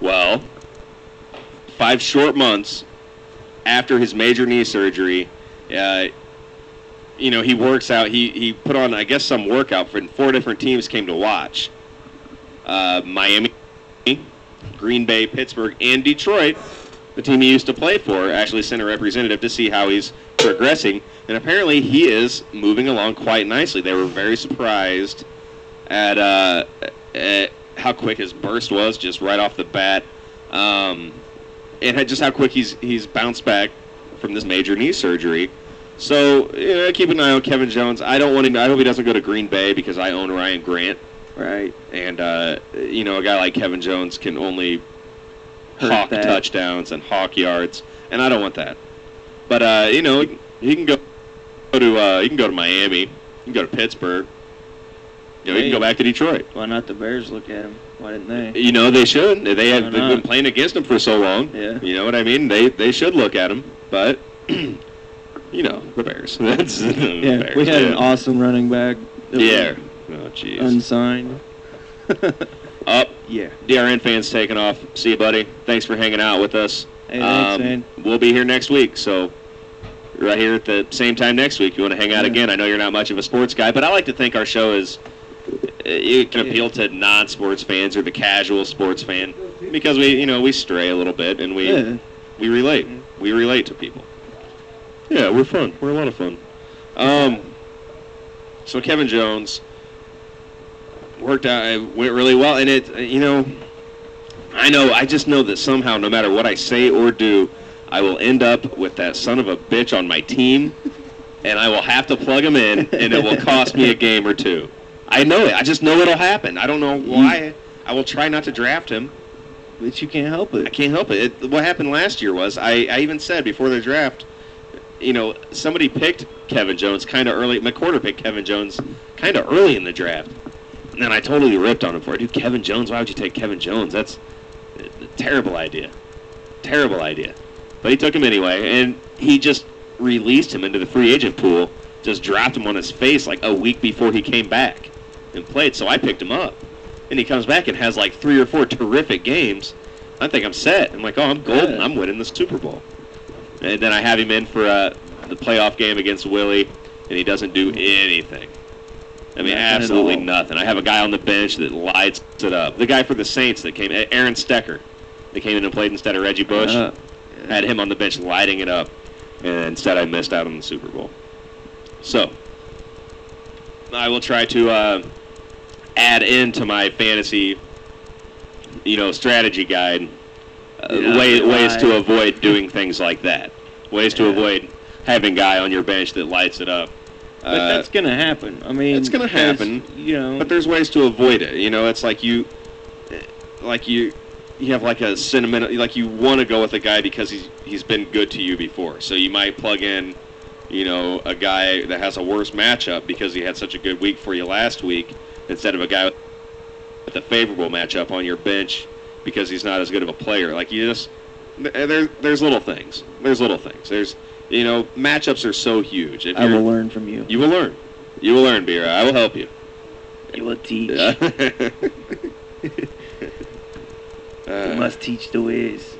Well, 5 short months after his major knee surgery, he works out. He put on, I guess, some workout for 4 different teams came to watch. Miami, Green Bay, Pittsburgh, and Detroit, the team he used to play for, actually sent a representative to see how he's progressing. And apparently he is moving along quite nicely. They were very surprised at how quick his burst was just right off the bat. And just how quick he's bounced back from this major knee surgery. So keep an eye on Kevin Jones. I don't want him. I hope he doesn't go to Green Bay because I own Ryan Grant. Right. And a guy like Kevin Jones can only hawk touchdowns and hawk yards, and I don't want that. But he can go to Miami. He can go to Pittsburgh. He can go back to Detroit. Why not the Bears look at him? Why didn't they? They should. They've been playing against him for so long. Yeah. You know what I mean? They should look at him, but the Bears. That's the Bears. We had an awesome running back. Yeah. Oh, jeez. Unsigned. Up. Yeah. DRN fans taking off. See you, buddy. Thanks for hanging out with us. Hey, thanks, man. We'll be here next week, so right here at the same time next week. If you want to hang out again, I know you're not much of a sports guy, but I like to think our show is it can appeal to non-sports fans or the casual sports fan because we stray a little bit and we relate. We relate to people. Yeah, we're fun. We're a lot of fun. So Kevin Jones worked out. It went really well, and I just know that somehow, no matter what I say or do, I will end up with that son of a bitch on my team, and I will have to plug him in, and it will cost me a game or two. I know it. I just know it'll happen. I don't know why. I will try not to draft him. But you can't help it. I can't help it. What happened last year was, I even said before the draft, somebody picked Kevin Jones kind of early. McCorder picked Kevin Jones kind of early in the draft. And then I totally ripped on him for it. Dude, Kevin Jones, why would you take Kevin Jones? That's a terrible idea. Terrible idea. But he took him anyway, and he just released him into the free agent pool, just dropped him on his face like a week before he came back and played. So I picked him up. And he comes back and has like 3 or 4 terrific games. I think I'm set. I'm like, I'm golden. I'm winning the Super Bowl. And then I have him in for the playoff game against Willie, and he doesn't do anything. I mean, absolutely nothing. I have a guy on the bench that lights it up. The guy for the Saints that came, Aaron Stecker, that came in and played instead of Reggie Bush, had him on the bench lighting it up, and instead I missed out on the Super Bowl. So, I will try to add into my fantasy, strategy guide ways to avoid doing things like that. Ways to avoid having a guy on your bench that lights it up. But that's going to happen. I mean, it's going to happen. But there's ways to avoid it. It's like you have like a sentimental, like you want to go with a guy because he's been good to you before. So you might plug in, a guy that has a worse matchup because he had such a good week for you last week instead of a guy with a favorable matchup on your bench because he's not as good of a player. Like there's little things. There's little things. There's matchups are so huge. I will learn from you. You will learn. You will learn, Bira. I will help you. You will teach. You must teach the ways.